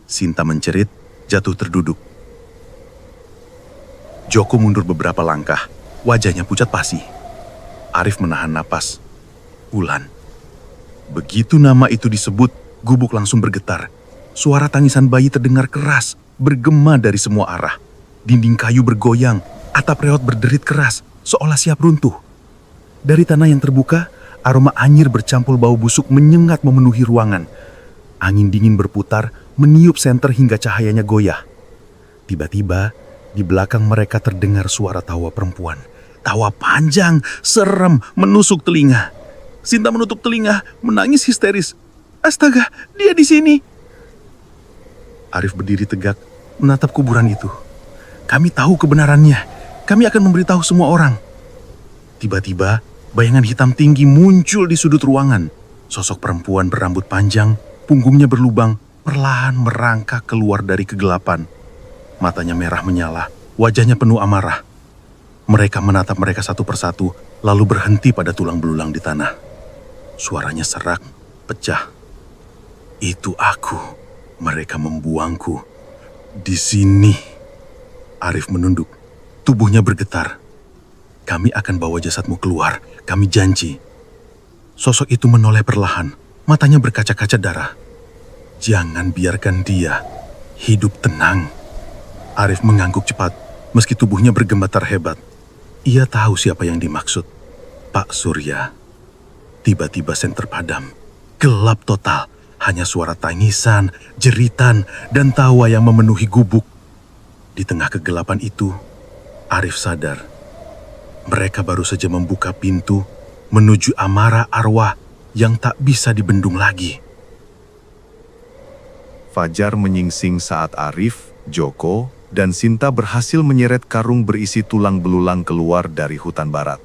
Speaker 2: Sinta mencerit, jatuh terduduk. Joko mundur beberapa langkah, wajahnya pucat pasi. Arif menahan napas. Ulan. Begitu nama itu disebut, gubuk langsung bergetar. Suara tangisan bayi terdengar keras, bergema dari semua arah. Dinding kayu bergoyang, atap reot berderit keras, seolah siap runtuh. Dari tanah yang terbuka, aroma anyir bercampur bau busuk menyengat memenuhi ruangan. Angin dingin berputar, meniup senter hingga cahayanya goyah. Tiba-tiba, di belakang mereka terdengar suara tawa perempuan. Tawa panjang, serem, menusuk telinga. Sinta menutup telinga, menangis histeris. Astaga, dia di sini. Arif berdiri tegak, menatap kuburan itu. Kami tahu kebenarannya. Kami akan memberitahu semua orang. Tiba-tiba, bayangan hitam tinggi muncul di sudut ruangan. Sosok perempuan berambut panjang, punggungnya berlubang, perlahan merangkak keluar dari kegelapan. Matanya merah menyala, wajahnya penuh amarah. Mereka menatap mereka satu persatu, lalu berhenti pada tulang belulang di tanah. Suaranya serak, pecah. Itu aku. Mereka membuangku. Di sini. Arif menunduk. Tubuhnya bergetar. Kami akan bawa jasadmu keluar. Kami janji. Sosok itu menoleh perlahan. Matanya berkaca-kaca darah. Jangan biarkan dia hidup tenang. Arif mengangguk cepat, meski tubuhnya bergemetar hebat. Ia tahu siapa yang dimaksud. Pak Surya. Tiba-tiba senter padam. Gelap total. Hanya suara tangisan, jeritan, dan tawa yang memenuhi gubuk. Di tengah kegelapan itu, Arif sadar. Mereka baru saja membuka pintu menuju amarah arwah yang tak bisa dibendung lagi.
Speaker 1: Fajar menyingsing saat Arif, Joko, dan Sinta berhasil menyeret karung berisi tulang belulang keluar dari hutan barat.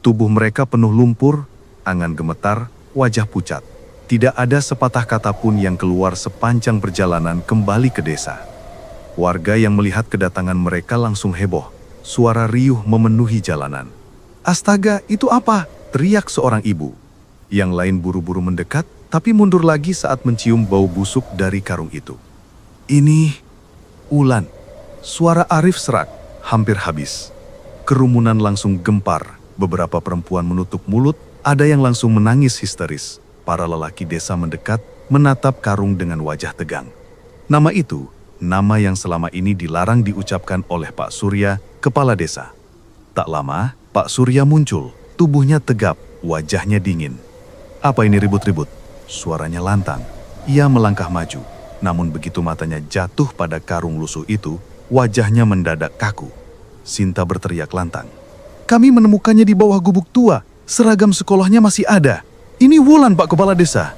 Speaker 1: Tubuh mereka penuh lumpur, angan gemetar, wajah pucat. Tidak ada sepatah kata pun yang keluar sepanjang perjalanan kembali ke desa. Warga yang melihat kedatangan mereka langsung heboh. Suara riuh memenuhi jalanan. Astaga, itu apa? Teriak seorang ibu. Yang lain buru-buru mendekat, tapi mundur lagi saat mencium bau busuk dari karung itu.
Speaker 2: Ini Wulan. Suara Arif serak, hampir habis. Kerumunan langsung gempar. Beberapa perempuan menutup mulut, ada yang langsung menangis histeris. Para lelaki desa mendekat, menatap Karung dengan wajah tegang. Nama itu, nama yang selama ini dilarang diucapkan oleh Pak Surya, kepala desa. Tak lama, Pak Surya muncul, tubuhnya tegap, wajahnya dingin. Apa ini ribut-ribut? Suaranya lantang. Ia melangkah maju, namun begitu matanya jatuh pada karung lusuh itu, wajahnya mendadak kaku. Sinta berteriak lantang. Kami menemukannya di bawah gubuk tua, seragam sekolahnya masih ada. Ini Wulan, Pak Kepala Desa.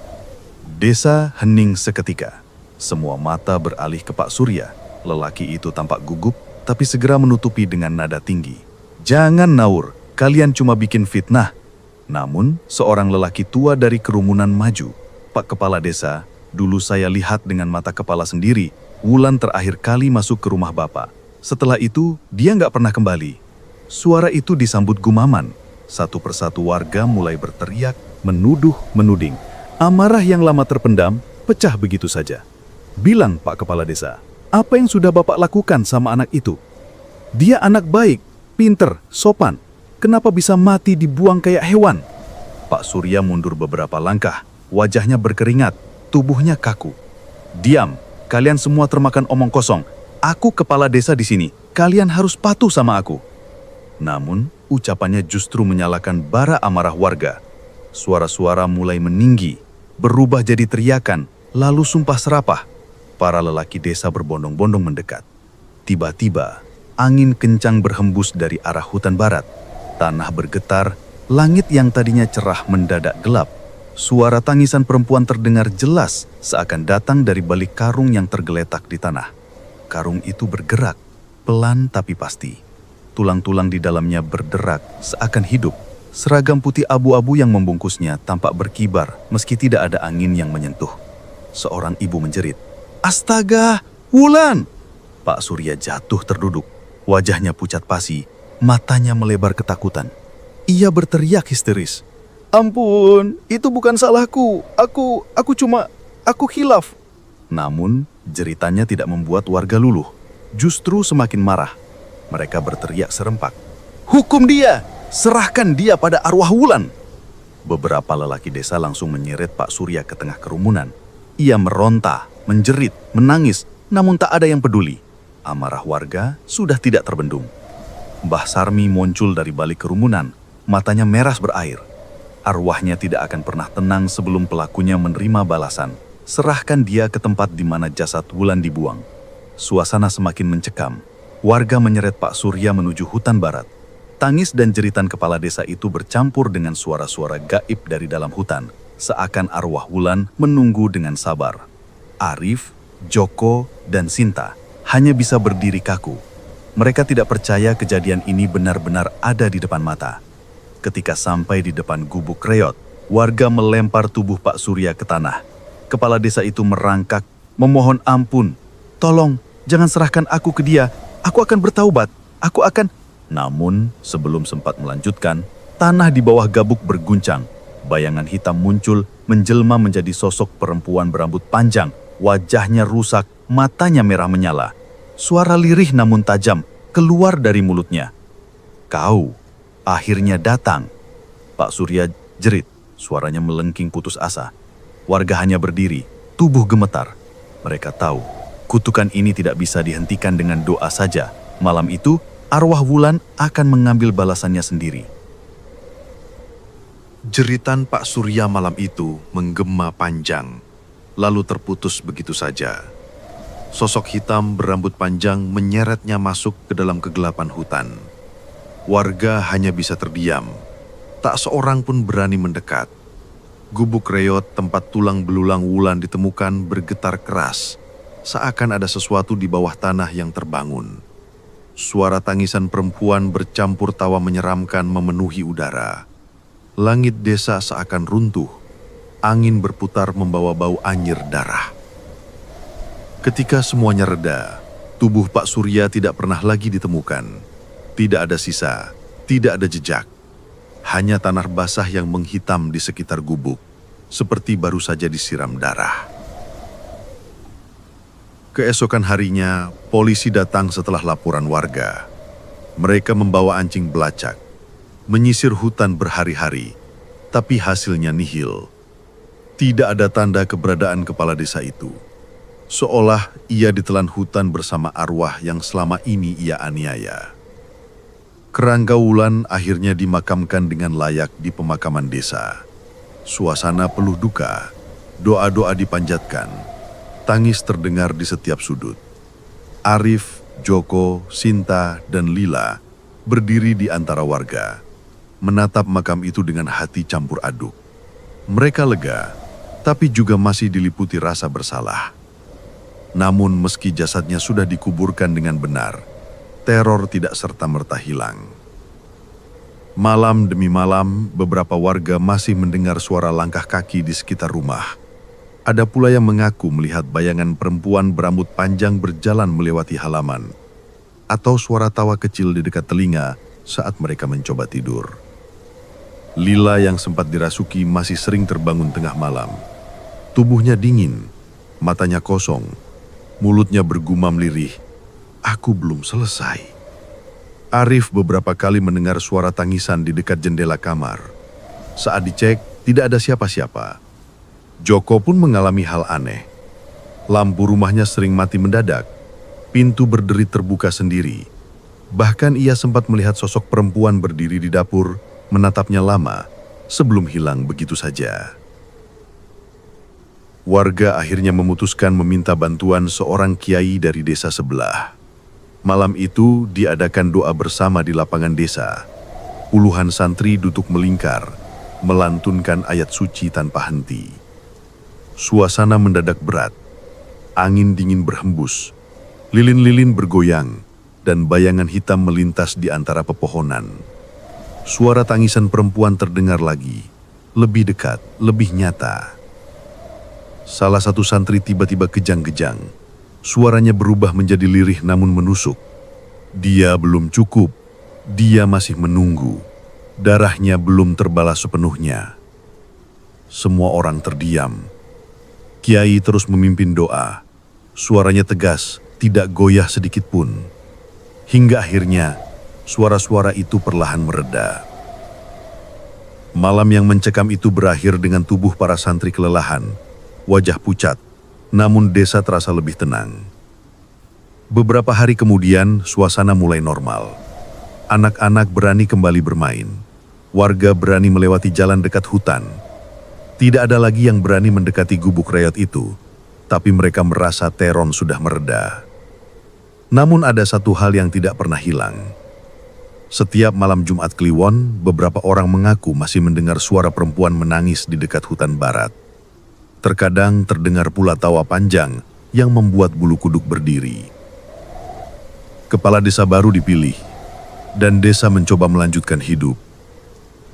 Speaker 2: Desa hening seketika. Semua mata beralih ke Pak Surya. Lelaki itu tampak gugup, tapi segera menutupi dengan nada tinggi. Jangan naur, kalian cuma bikin fitnah. Namun, seorang lelaki tua dari kerumunan maju. Pak Kepala Desa, dulu saya lihat dengan mata kepala sendiri, Wulan terakhir kali masuk ke rumah Bapak. Setelah itu, dia nggak pernah kembali. Suara itu disambut gumaman. Satu persatu warga mulai berteriak, menuduh, menuding. Amarah yang lama terpendam, pecah begitu saja. Bilang Pak Kepala Desa, apa yang sudah Bapak lakukan sama anak itu? Dia anak baik, pinter, sopan. Kenapa bisa mati dibuang kayak hewan? Pak Surya mundur beberapa langkah, wajahnya berkeringat, tubuhnya kaku. Diam, kalian semua termakan omong kosong. Aku kepala desa di sini, kalian harus patuh sama aku. Namun, ucapannya justru menyalakan bara amarah warga. Suara-suara mulai meninggi, berubah jadi teriakan, lalu sumpah serapah. Para lelaki desa berbondong-bondong mendekat. Tiba-tiba, angin kencang berhembus dari arah hutan barat. Tanah bergetar, langit yang tadinya cerah mendadak gelap. Suara tangisan perempuan terdengar jelas, seakan datang dari balik karung yang tergeletak di tanah. Karung itu bergerak, pelan tapi pasti. Tulang-tulang di dalamnya berderak, seakan hidup. Seragam putih abu-abu yang membungkusnya tampak berkibar meski tidak ada angin yang menyentuh. Seorang ibu menjerit, "Astaga, Wulan!" Pak Surya jatuh terduduk. Wajahnya pucat pasi, matanya melebar ketakutan. Ia berteriak histeris, "Ampun, itu bukan salahku. Aku khilaf." Namun, jeritannya tidak membuat warga luluh. Justru semakin marah. Mereka berteriak serempak, "Hukum dia! Serahkan dia pada arwah Wulan!" Beberapa lelaki desa langsung menyeret Pak Surya ke tengah kerumunan. Ia meronta, menjerit, menangis, namun tak ada yang peduli. Amarah warga sudah tidak terbendung. Mbah Sarmi muncul dari balik kerumunan, matanya meras berair. Arwahnya tidak akan pernah tenang sebelum pelakunya menerima balasan. Serahkan dia ke tempat di mana jasad Wulan dibuang. Suasana semakin mencekam. Warga menyeret Pak Surya menuju hutan barat. Tangis dan jeritan kepala desa itu bercampur dengan suara-suara gaib dari dalam hutan. Seakan arwah Wulan menunggu dengan sabar. Arif, Joko, dan Sinta hanya bisa berdiri kaku. Mereka tidak percaya kejadian ini benar-benar ada di depan mata. Ketika sampai di depan gubuk reot, warga melempar tubuh Pak Surya ke tanah. Kepala desa itu merangkak, memohon ampun. "Tolong, jangan serahkan aku ke dia. Aku akan bertaubat. Aku akan..." Namun, sebelum sempat melanjutkan, tanah di bawah gabuk berguncang. Bayangan hitam muncul, menjelma menjadi sosok perempuan berambut panjang. Wajahnya rusak, matanya merah menyala. Suara lirih namun tajam keluar dari mulutnya. "Kau akhirnya datang." Pak Surya jerit, suaranya melengking putus asa. Warga hanya berdiri, tubuh gemetar. Mereka tahu, kutukan ini tidak bisa dihentikan dengan doa saja. Malam itu, arwah Wulan akan mengambil balasannya sendiri.
Speaker 1: Jeritan Pak Surya malam itu menggema panjang, lalu terputus begitu saja. Sosok hitam berambut panjang menyeretnya masuk ke dalam kegelapan hutan. Warga hanya bisa terdiam. Tak seorang pun berani mendekat. Gubuk reot tempat tulang belulang Wulan ditemukan bergetar keras, seakan ada sesuatu di bawah tanah yang terbangun. Suara tangisan perempuan bercampur tawa menyeramkan memenuhi udara. Langit desa seakan runtuh. Angin berputar membawa bau anyir darah. Ketika semuanya reda, tubuh Pak Surya tidak pernah lagi ditemukan. Tidak ada sisa, tidak ada jejak. Hanya tanah basah yang menghitam di sekitar gubuk, seperti baru saja disiram darah. Keesokan harinya, polisi datang setelah laporan warga. Mereka membawa anjing belacak, menyisir hutan berhari-hari, tapi hasilnya nihil. Tidak ada tanda keberadaan kepala desa itu. Seolah ia ditelan hutan bersama arwah yang selama ini ia aniaya. Kerangga Wulan akhirnya dimakamkan dengan layak di pemakaman desa. Suasana penuh duka, doa-doa dipanjatkan, tangis terdengar di setiap sudut. Arif, Joko, Sinta, dan Lila berdiri di antara warga, menatap makam itu dengan hati campur aduk. Mereka lega, tapi juga masih diliputi rasa bersalah. Namun meski jasadnya sudah dikuburkan dengan benar, teror tidak serta-merta hilang. Malam demi malam, beberapa warga masih mendengar suara langkah kaki di sekitar rumah. Ada pula yang mengaku melihat bayangan perempuan berambut panjang berjalan melewati halaman, atau suara tawa kecil di dekat telinga saat mereka mencoba tidur. Lila yang sempat dirasuki masih sering terbangun tengah malam. Tubuhnya dingin, matanya kosong, mulutnya bergumam lirih, "Aku belum selesai." Arif beberapa kali mendengar suara tangisan di dekat jendela kamar. Saat dicek, tidak ada siapa-siapa. Joko pun mengalami hal aneh. Lampu rumahnya sering mati mendadak, pintu berderit terbuka sendiri. Bahkan ia sempat melihat sosok perempuan berdiri di dapur, menatapnya lama, sebelum hilang begitu saja. Warga akhirnya memutuskan meminta bantuan seorang kiai dari desa sebelah. Malam itu diadakan doa bersama di lapangan desa. Puluhan santri duduk melingkar, melantunkan ayat suci tanpa henti. Suasana mendadak berat, angin dingin berhembus, lilin-lilin bergoyang, dan bayangan hitam melintas di antara pepohonan. Suara tangisan perempuan terdengar lagi, lebih dekat, lebih nyata. Salah satu santri tiba-tiba kejang-kejang. Suaranya berubah menjadi lirih namun menusuk. Dia belum cukup, dia masih menunggu. Darahnya belum terbalas sepenuhnya. Semua orang terdiam. Kiai terus memimpin doa. Suaranya tegas, tidak goyah sedikit pun. Hingga akhirnya, suara-suara itu perlahan mereda. Malam yang mencekam itu berakhir dengan tubuh para santri kelelahan, wajah pucat, namun desa terasa lebih tenang. Beberapa hari kemudian, suasana mulai normal. Anak-anak berani kembali bermain. Warga berani melewati jalan dekat hutan. Tidak ada lagi yang berani mendekati gubuk reot itu, tapi mereka merasa teror sudah mereda. Namun ada satu hal yang tidak pernah hilang. Setiap malam Jumat Kliwon, beberapa orang mengaku masih mendengar suara perempuan menangis di dekat hutan barat. Terkadang terdengar pula tawa panjang yang membuat bulu kuduk berdiri. Kepala desa baru dipilih, dan desa mencoba melanjutkan hidup.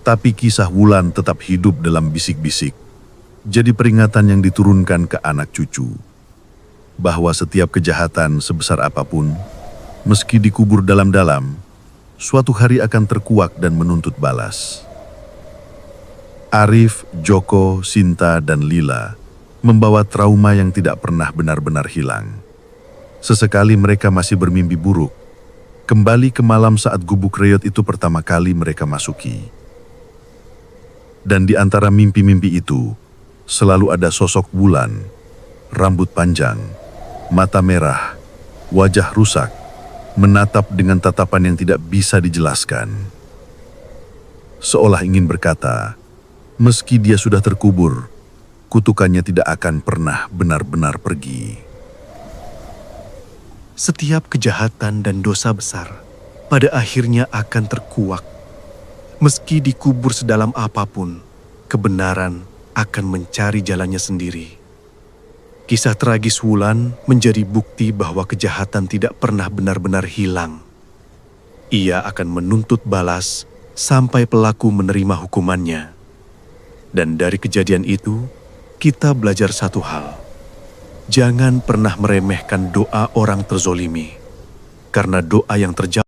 Speaker 1: Tapi kisah Wulan tetap hidup dalam bisik-bisik, jadi peringatan yang diturunkan ke anak cucu, bahwa setiap kejahatan sebesar apapun, meski dikubur dalam-dalam, suatu hari akan terkuak dan menuntut balas. Arif, Joko, Sinta, dan Lila membawa trauma yang tidak pernah benar-benar hilang. Sesekali mereka masih bermimpi buruk, kembali ke malam saat gubuk reot itu pertama kali mereka masuki. Dan di antara mimpi-mimpi itu, selalu ada sosok Wulan, rambut panjang, mata merah, wajah rusak, menatap dengan tatapan yang tidak bisa dijelaskan. Seolah ingin berkata, meski dia sudah terkubur, kutukannya tidak akan pernah benar-benar pergi.
Speaker 3: Setiap kejahatan dan dosa besar pada akhirnya akan terkuak. Meski dikubur sedalam apapun, kebenaran akan mencari jalannya sendiri. Kisah tragis Wulan menjadi bukti bahwa kejahatan tidak pernah benar-benar hilang. Ia akan menuntut balas sampai pelaku menerima hukumannya. Dan dari kejadian itu, kita belajar satu hal. Jangan pernah meremehkan doa orang terzolimi, karena doa yang terjawab